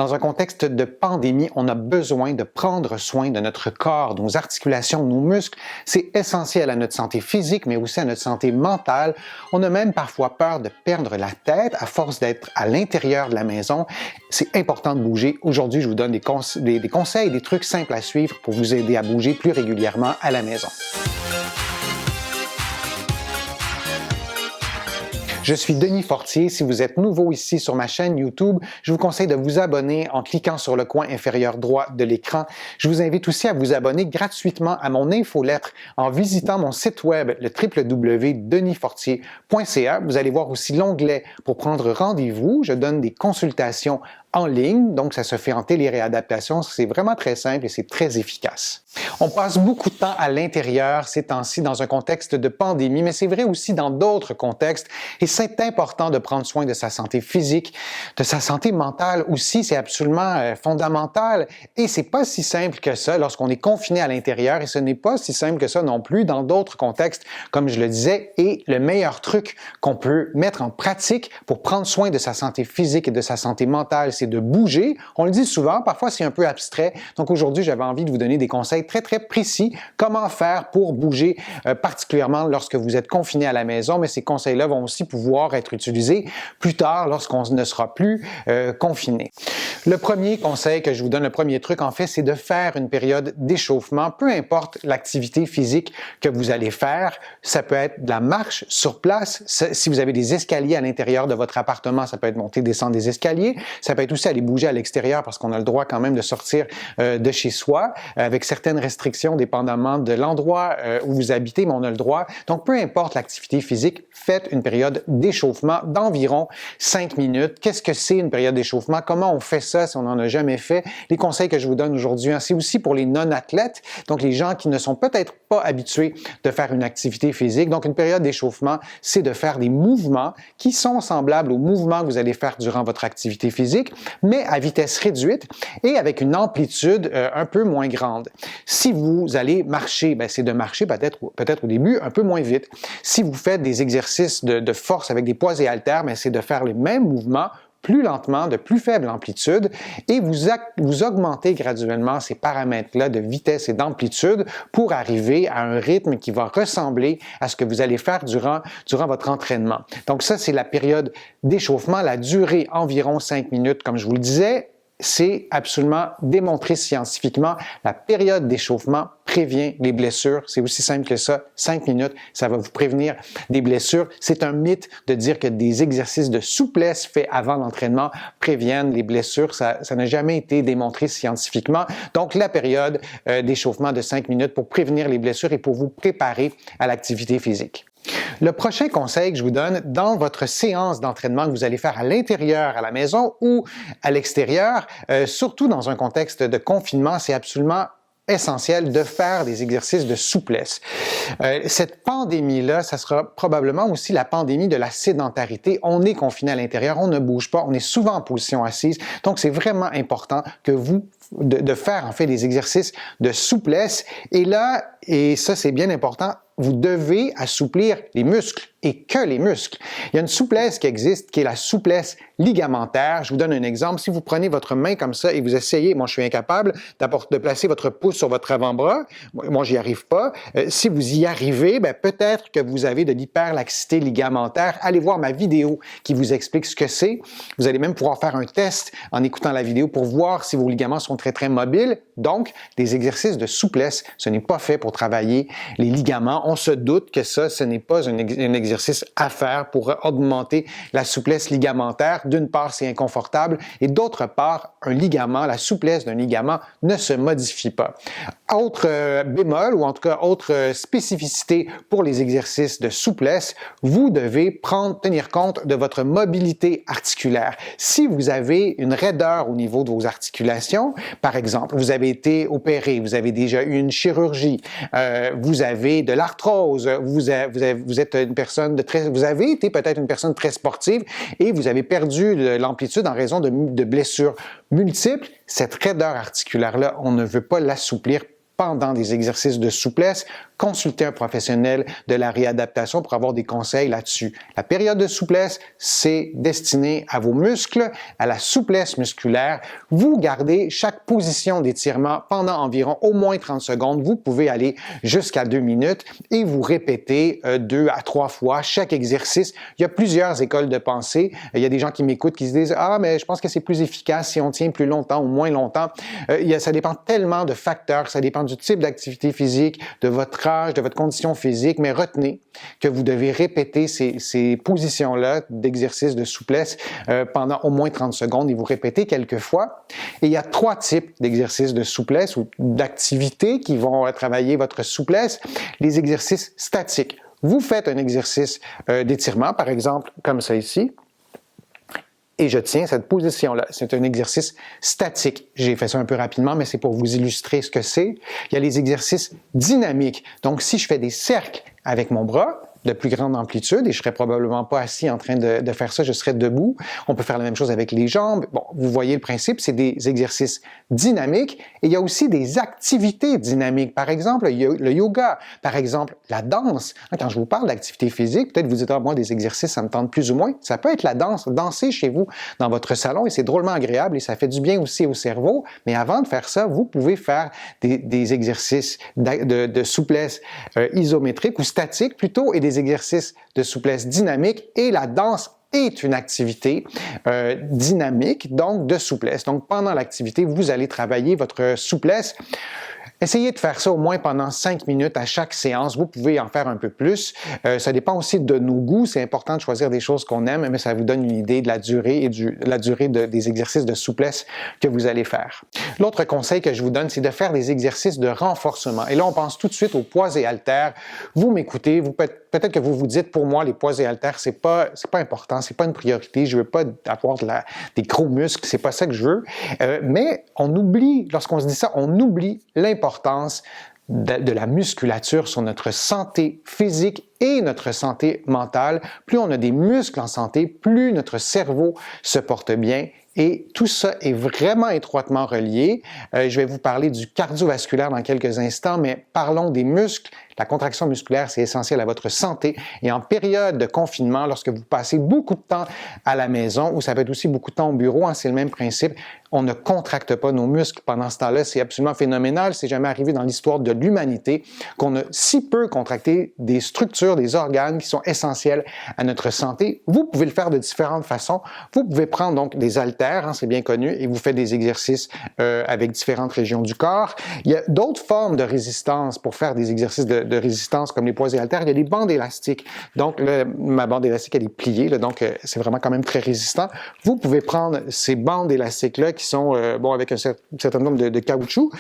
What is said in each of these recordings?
Dans un contexte de pandémie, on a besoin de prendre soin de notre corps, de nos articulations, de nos muscles. C'est essentiel à notre santé physique, mais aussi à notre santé mentale. On a même parfois peur de perdre la tête à force d'être à l'intérieur de la maison. C'est important de bouger. Aujourd'hui, je vous donne des conseils, des trucs simples à suivre pour vous aider à bouger plus régulièrement à la maison. Je suis Denis Fortier. Si vous êtes nouveau ici sur ma chaîne YouTube, je vous conseille de vous abonner en cliquant sur le coin inférieur droit de l'écran. Je vous invite aussi à vous abonner gratuitement à mon infolettre en visitant mon site web, le www.denisfortier.ca. Vous allez voir aussi l'onglet pour prendre rendez-vous. Je donne des consultations en ligne, donc ça se fait en téléréadaptation. C'est vraiment très simple et c'est très efficace. On passe beaucoup de temps à l'intérieur ces temps-ci dans un contexte de pandémie, mais c'est vrai aussi dans d'autres contextes et c'est important de prendre soin de sa santé physique, de sa santé mentale aussi, c'est absolument fondamental et c'est pas si simple que ça lorsqu'on est confiné à l'intérieur et ce n'est pas si simple que ça non plus dans d'autres contextes, comme je le disais, et le meilleur truc qu'on peut mettre en pratique pour prendre soin de sa santé physique et de sa santé mentale, c'est de bouger. On le dit souvent, parfois c'est un peu abstrait. Donc aujourd'hui, j'avais envie de vous donner des conseils très précis. Comment faire pour bouger, particulièrement lorsque vous êtes confiné à la maison, mais ces conseils-là vont aussi pouvoir être utilisés plus tard lorsqu'on ne sera plus confiné. Le premier conseil que je vous donne, le premier truc en fait, c'est de faire une période d'échauffement, peu importe l'activité physique que vous allez faire. Ça peut être de la marche sur place. Si vous avez des escaliers à l'intérieur de votre appartement, ça peut être monter, descendre des escaliers. Ça peut être aussi aller bouger à l'extérieur parce qu'on a le droit quand même de sortir de chez soi avec certaines restrictions dépendamment de l'endroit où vous habitez, mais on a le droit. Donc, peu importe l'activité physique, faites une période d'échauffement d'environ 5 minutes. Qu'est-ce que c'est une période d'échauffement? Comment on fait ça si on n'en a jamais fait? Les conseils que je vous donne aujourd'hui, c'est aussi pour les non-athlètes, donc les gens qui ne sont peut-être pas habitués de faire une activité physique. Donc, une période d'échauffement, c'est de faire des mouvements qui sont semblables aux mouvements que vous allez faire durant votre activité physique, mais à vitesse réduite et avec une amplitude un peu moins grande. Si vous allez marcher, c'est de marcher peut-être au début un peu moins vite. Si vous faites des exercices de force avec des poids et haltères, c'est de faire les mêmes mouvements plus lentement, de plus faible amplitude, et vous augmentez graduellement ces paramètres-là de vitesse et d'amplitude pour arriver à un rythme qui va ressembler à ce que vous allez faire durant votre entraînement. Donc ça, c'est la période d'échauffement, la durée environ 5 minutes, comme je vous le disais. C'est absolument démontré scientifiquement. La période d'échauffement prévient les blessures. C'est aussi simple que ça. 5 minutes, ça va vous prévenir des blessures. C'est un mythe de dire que des exercices de souplesse faits avant l'entraînement préviennent les blessures. Ça n'a jamais été démontré scientifiquement. Donc, la période d'échauffement de 5 minutes pour prévenir les blessures et pour vous préparer à l'activité physique. Le prochain conseil que je vous donne dans votre séance d'entraînement que vous allez faire à l'intérieur, à la maison ou à l'extérieur, surtout dans un contexte de confinement, c'est absolument essentiel de faire des exercices de souplesse. Cette pandémie-là, ça sera probablement aussi la pandémie de la sédentarité. On est confiné à l'intérieur, on ne bouge pas, on est souvent en position assise. Donc, c'est vraiment important que de faire en fait des exercices de souplesse. Et là, et ça c'est bien important, vous devez assouplir les muscles et que les muscles. Il y a une souplesse qui existe, qui est la souplesse ligamentaire. Je vous donne un exemple. Si vous prenez votre main comme ça et vous essayez, moi je suis incapable de placer votre pouce sur votre avant-bras, moi j'y arrive pas. Si vous y arrivez, peut-être que vous avez de l'hyperlaxité ligamentaire. Allez voir ma vidéo qui vous explique ce que c'est. Vous allez même pouvoir faire un test en écoutant la vidéo pour voir si vos ligaments sont très mobiles. Donc, des exercices de souplesse, ce n'est pas fait pour travailler les ligaments. On se doute que ça, ce n'est pas un exercice à faire pour augmenter la souplesse ligamentaire. D'une part, c'est inconfortable et d'autre part, un ligament, la souplesse d'un ligament ne se modifie pas. Autre bémol ou en tout cas autre spécificité pour les exercices de souplesse, vous devez tenir compte de votre mobilité articulaire. Si vous avez une raideur au niveau de vos articulations, par exemple, vous avez été opéré, vous avez déjà eu une chirurgie, vous avez de l'arthrose, vous êtes une personne vous avez été peut-être une personne très sportive et vous avez perdu l'amplitude en raison de blessures multiples, cette raideur articulaire-là, on ne veut pas l'assouplir pendant des exercices de souplesse, consulter un professionnel de la réadaptation pour avoir des conseils là-dessus. La période de souplesse, c'est destiné à vos muscles, à la souplesse musculaire. Vous gardez chaque position d'étirement pendant environ au moins 30 secondes. Vous pouvez aller jusqu'à 2 minutes et vous répétez 2 à 3 fois chaque exercice. Il y a plusieurs écoles de pensée. Il y a des gens qui m'écoutent qui se disent « Ah, mais je pense que c'est plus efficace si on tient plus longtemps ou moins longtemps. » Ça dépend tellement de facteurs, ça dépend du type d'activité physique, de votre âge, de votre condition physique, mais retenez que vous devez répéter ces positions-là d'exercice de souplesse pendant au moins 30 secondes et vous répétez quelques fois. Et il y a 3 types d'exercices de souplesse ou d'activités qui vont travailler votre souplesse. Les exercices statiques. Vous faites un exercice d'étirement, par exemple, comme ça ici. Et je tiens cette position-là. C'est un exercice statique. J'ai fait ça un peu rapidement, mais c'est pour vous illustrer ce que c'est. Il y a les exercices dynamiques. Donc, si je fais des cercles avec mon bras, de plus grande amplitude, et je serais probablement pas assis en train de faire ça, je serais debout. On peut faire la même chose avec les jambes. Bon, vous voyez le principe, c'est des exercices dynamiques, et il y a aussi des activités dynamiques. Par exemple, le yoga, par exemple, la danse. Quand je vous parle d'activité physique, peut-être vous dites, ah, moi, des exercices, ça me tente plus ou moins. Ça peut être la danse, danser chez vous, dans votre salon, et c'est drôlement agréable, et ça fait du bien aussi au cerveau. Mais avant de faire ça, vous pouvez faire des exercices de souplesse isométrique ou statique plutôt, et des exercices de souplesse dynamique, et la danse est une activité dynamique, donc de souplesse. Donc, pendant l'activité, vous allez travailler votre souplesse. Essayez de faire ça au moins pendant 5 minutes à chaque séance. Vous pouvez en faire un peu plus. Ça dépend aussi de nos goûts. C'est important de choisir des choses qu'on aime, mais ça vous donne une idée de la durée et des exercices de souplesse que vous allez faire. L'autre conseil que je vous donne, c'est de faire des exercices de renforcement. Et là, on pense tout de suite aux poids et haltères. Vous m'écoutez, peut-être que vous vous dites, pour moi, les poids et haltères, c'est pas important, c'est pas une priorité. Je veux pas avoir des gros muscles, c'est pas ça que je veux. Mais on oublie, lorsqu'on se dit ça, on oublie l'importance de la musculature sur notre santé physique et notre santé mentale. Plus on a des muscles en santé, plus notre cerveau se porte bien. Et tout ça est vraiment étroitement relié. Je vais vous parler du cardiovasculaire dans quelques instants, mais parlons des muscles. La contraction musculaire, c'est essentiel à votre santé. Et en période de confinement, lorsque vous passez beaucoup de temps à la maison, ou ça peut être aussi beaucoup de temps au bureau, c'est le même principe, on ne contracte pas nos muscles pendant ce temps-là. C'est absolument phénoménal. C'est jamais arrivé dans l'histoire de l'humanité qu'on a si peu contracté des structures, des organes qui sont essentiels à notre santé. Vous pouvez le faire de différentes façons. Vous pouvez prendre donc des haltères, c'est bien connu, et vous faites des exercices avec différentes régions du corps. Il y a d'autres formes de résistance pour faire des exercices de résistance comme les poids et haltères. Il y a des bandes élastiques. Donc, là, ma bande élastique, elle est pliée, là, donc c'est vraiment quand même très résistant. Vous pouvez prendre ces bandes élastiques-là qui sont, avec un certain nombre de caoutchouc.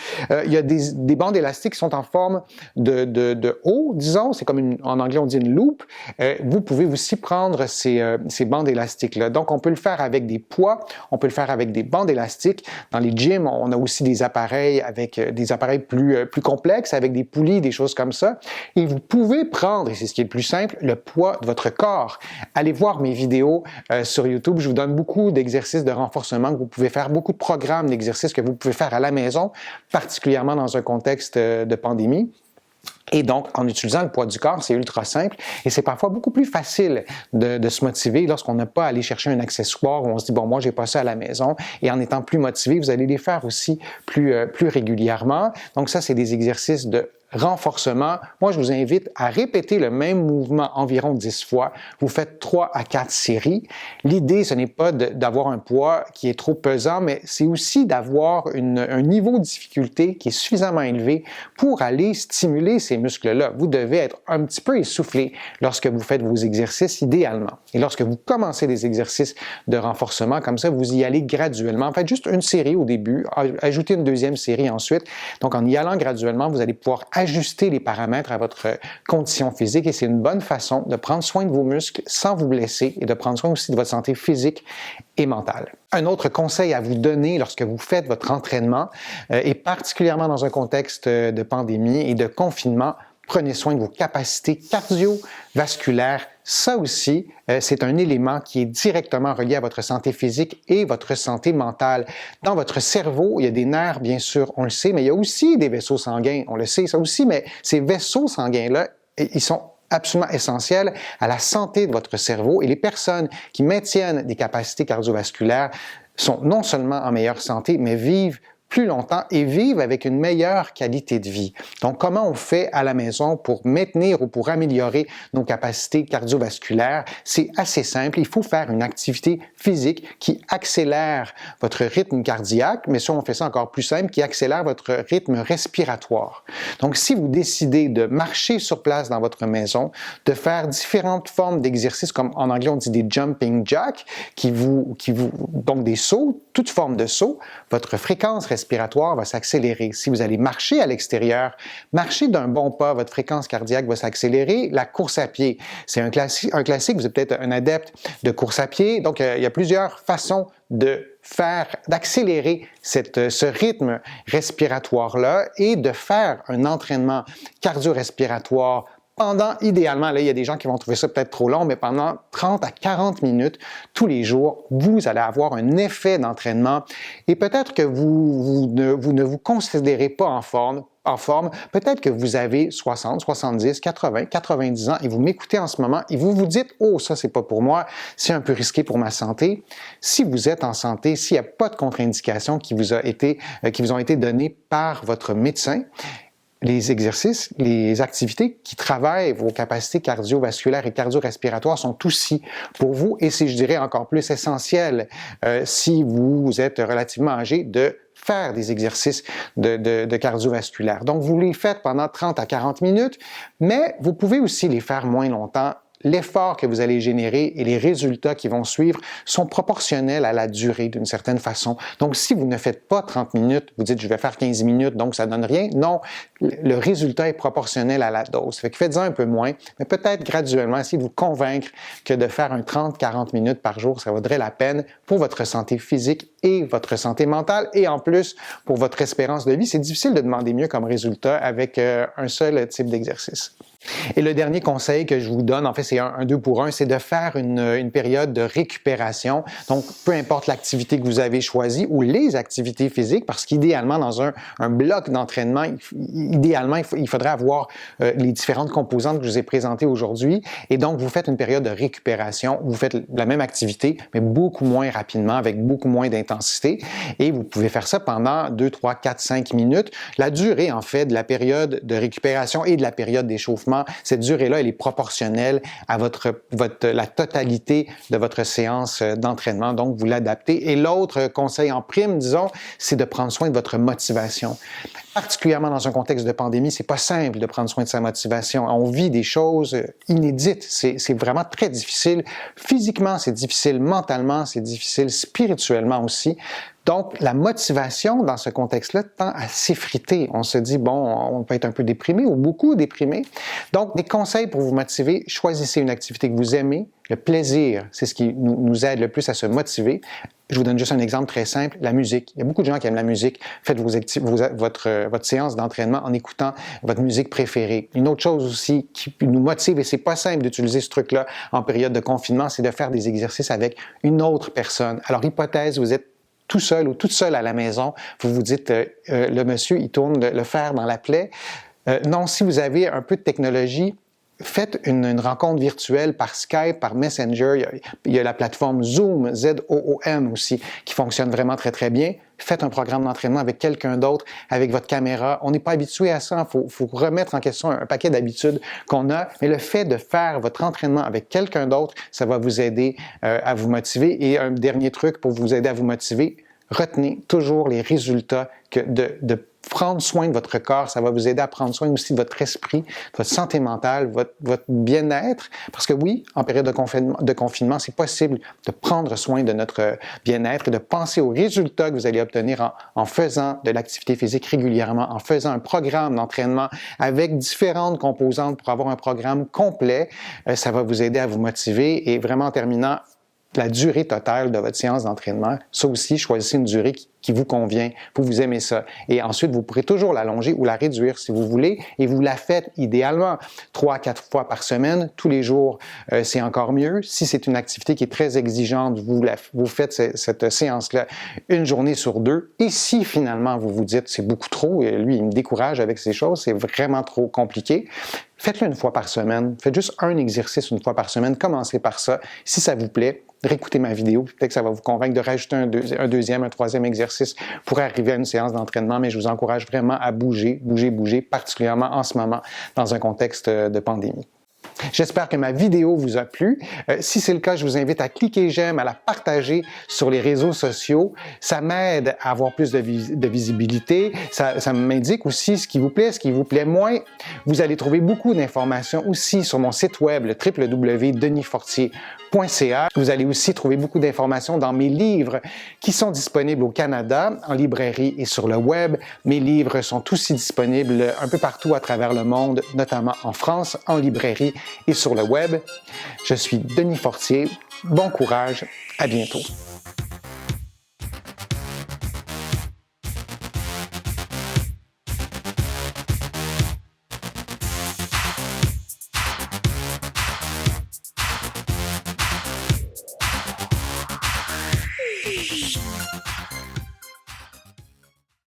Il y a des bandes élastiques qui sont en forme de haut, disons. C'est comme en anglais, on dit une loupe. Vous pouvez aussi prendre ces bandes élastiques-là. Donc, on peut le faire avec des poids, on peut le faire avec des bandes élastiques. Dans les gyms, on a aussi des appareils plus complexes, avec des poulies, des choses comme ça. Et vous pouvez prendre, et c'est ce qui est le plus simple, le poids de votre corps. Allez voir mes vidéos sur YouTube. Je vous donne beaucoup d'exercices de renforcement que vous pouvez faire, beaucoup de programmes d'exercices que vous pouvez faire à la maison, particulièrement dans un contexte de pandémie. Et donc, en utilisant le poids du corps, c'est ultra simple et c'est parfois beaucoup plus facile de se motiver lorsqu'on n'a pas à aller chercher un accessoire où on se dit, bon, moi, j'ai pas ça à la maison. Et en étant plus motivé, vous allez les faire aussi plus régulièrement. Donc ça, c'est des exercices de renforcement. Moi, je vous invite à répéter le même mouvement environ 10 fois. Vous faites 3 à 4 séries. L'idée, ce n'est pas d'avoir un poids qui est trop pesant, mais c'est aussi d'avoir un niveau de difficulté qui est suffisamment élevé pour aller stimuler ces muscles-là. Vous devez être un petit peu essoufflé lorsque vous faites vos exercices, idéalement. Et lorsque vous commencez des exercices de renforcement, comme ça, vous y allez graduellement. Faites juste une série au début, ajoutez une deuxième série ensuite. Donc, en y allant graduellement, vous allez pouvoir ajuster les paramètres à votre condition physique et c'est une bonne façon de prendre soin de vos muscles sans vous blesser et de prendre soin aussi de votre santé physique et mentale. Un autre conseil à vous donner lorsque vous faites votre entraînement et particulièrement dans un contexte de pandémie et de confinement, prenez soin de vos capacités cardiovasculaires ça aussi, c'est un élément qui est directement relié à votre santé physique et votre santé mentale. Dans votre cerveau, il y a des nerfs, bien sûr, on le sait, mais il y a aussi des vaisseaux sanguins, on le sait, ça aussi, mais ces vaisseaux sanguins-là, ils sont absolument essentiels à la santé de votre cerveau et les personnes qui maintiennent des capacités cardiovasculaires sont non seulement en meilleure santé, mais vivent plus longtemps et vivent avec une meilleure qualité de vie. Donc, comment on fait à la maison pour maintenir ou pour améliorer nos capacités cardiovasculaires? C'est assez simple. Il faut faire une activité physique qui accélère votre rythme cardiaque, mais si on fait ça encore plus simple, qui accélère votre rythme respiratoire. Donc, si vous décidez de marcher sur place dans votre maison, de faire différentes formes d'exercices, comme en anglais on dit des jumping jacks, donc des sauts, toute forme de saut, votre fréquence respiratoire va s'accélérer. Si vous allez marcher à l'extérieur, marcher d'un bon pas, votre fréquence cardiaque va s'accélérer. La course à pied, c'est un classique, vous êtes peut-être un adepte de course à pied, donc il y a plusieurs façons d'accélérer ce rythme respiratoire-là et de faire un entraînement cardio-respiratoire pendant, idéalement, là, il y a des gens qui vont trouver ça peut-être trop long, mais pendant 30 à 40 minutes tous les jours, vous allez avoir un effet d'entraînement et peut-être que vous ne vous considérez pas en forme, peut-être que vous avez 60, 70, 80, 90 ans et vous m'écoutez en ce moment et vous vous dites « Oh, ça, c'est pas pour moi, c'est un peu risqué pour ma santé ». Si vous êtes en santé, s'il n'y a pas de contre-indication qui vous ont été données par votre médecin, les exercices, les activités qui travaillent vos capacités cardiovasculaires et cardio-respiratoires sont aussi pour vous et c'est, je dirais, encore plus essentiel si vous êtes relativement âgé de faire des exercices de cardiovasculaire. Donc, vous les faites pendant 30 à 40 minutes, mais vous pouvez aussi les faire moins longtemps. L'effort que vous allez générer et les résultats qui vont suivre sont proportionnels à la durée d'une certaine façon. Donc, si vous ne faites pas 30 minutes, vous dites « je vais faire 15 minutes, donc ça donne rien ». Non, le résultat est proportionnel à la dose. Fait que faites-en un peu moins, mais peut-être graduellement, essayez de vous convaincre que de faire un 30-40 minutes par jour, ça vaudrait la peine pour votre santé physique et votre santé mentale et en plus pour votre espérance de vie. C'est difficile de demander mieux comme résultat avec un seul type d'exercice. Et le dernier conseil que je vous donne, en fait, c'est un 2 pour 1, c'est de faire une période de récupération. Donc, peu importe l'activité que vous avez choisie ou les activités physiques, parce qu'idéalement, dans un bloc d'entraînement, il faudrait avoir les différentes composantes que je vous ai présentées aujourd'hui. Et donc, vous faites une période de récupération. Vous faites la même activité, mais beaucoup moins rapidement, avec beaucoup moins d'intensité. Et vous pouvez faire ça pendant 2, 3, 4, 5 minutes. La durée, en fait, de la période de récupération et de la période d'échauffement, cette durée-là, elle est proportionnelle à la totalité de votre séance d'entraînement. Donc, vous l'adaptez. Et l'autre conseil en prime, disons, c'est de prendre soin de votre motivation. Particulièrement dans un contexte de pandémie, c'est pas simple de prendre soin de sa motivation. On vit des choses inédites. C'est vraiment très difficile. Physiquement, c'est difficile. Mentalement, c'est difficile. Spirituellement aussi. Donc, la motivation dans ce contexte-là tend à s'effriter. On se dit, bon, on peut être un peu déprimé ou beaucoup déprimé. Donc, des conseils pour vous motiver, choisissez une activité que vous aimez. Le plaisir, c'est ce qui nous aide le plus à se motiver. Je vous donne juste un exemple très simple, la musique. Il y a beaucoup de gens qui aiment la musique. Faites votre séance d'entraînement en écoutant votre musique préférée. Une autre chose aussi qui nous motive, et c'est pas simple d'utiliser ce truc-là en période de confinement, c'est de faire des exercices avec une autre personne. Alors, hypothèse, vous êtes tout seul ou toute seule à la maison, vous vous dites, le monsieur, il tourne le fer dans la plaie. Non, si vous avez un peu de technologie, faites une rencontre virtuelle par Skype, par Messenger. Il y a la plateforme Zoom, Z-O-O-M aussi, qui fonctionne vraiment très, très bien. Faites un programme d'entraînement avec quelqu'un d'autre, avec votre caméra. On n'est pas habitué à ça. Il faut remettre en question un paquet d'habitudes qu'on a. Mais le fait de faire votre entraînement avec quelqu'un d'autre, ça va vous aider à vous motiver. Et un dernier truc pour vous aider à vous motiver, retenez toujours les résultats de prendre soin de votre corps, ça va vous aider à prendre soin aussi de votre esprit, de votre santé mentale, votre bien-être. Parce que oui, en période de confinement, c'est possible de prendre soin de notre bien-être et de penser aux résultats que vous allez obtenir en faisant de l'activité physique régulièrement, en faisant un programme d'entraînement avec différentes composantes pour avoir un programme complet. Ça va vous aider à vous motiver. Et vraiment, en terminant, la durée totale de votre séance d'entraînement. Ça aussi, choisissez une durée qui vous convient, vous aimez ça. Et ensuite, vous pourrez toujours l'allonger ou la réduire si vous voulez, et vous la faites idéalement 3 à 4 fois par semaine, tous les jours, c'est encore mieux. Si c'est une activité qui est très exigeante, vous faites cette séance-là une journée sur 2, et si finalement vous vous dites c'est beaucoup trop, et lui il me décourage avec ces choses, c'est vraiment trop compliqué, faites-le une fois par semaine. Faites juste un exercice une fois par semaine. Commencez par ça. Si ça vous plaît, réécoutez ma vidéo. Peut-être que ça va vous convaincre de rajouter un deuxième, un troisième exercice pour arriver à une séance d'entraînement. Mais je vous encourage vraiment à bouger, particulièrement en ce moment dans un contexte de pandémie. J'espère que ma vidéo vous a plu. Si c'est le cas, je vous invite à cliquer j'aime, à la partager sur les réseaux sociaux. Ça m'aide à avoir plus de visibilité. Ça m'indique aussi ce qui vous plaît, ce qui vous plaît moins. Vous allez trouver beaucoup d'informations aussi sur mon site web, le www.denisfortier.ca. Vous allez aussi trouver beaucoup d'informations dans mes livres qui sont disponibles au Canada, en librairie et sur le web. Mes livres sont aussi disponibles un peu partout à travers le monde, notamment en France, en librairie et sur le web. Je suis Denis Fortier. Bon courage. À bientôt.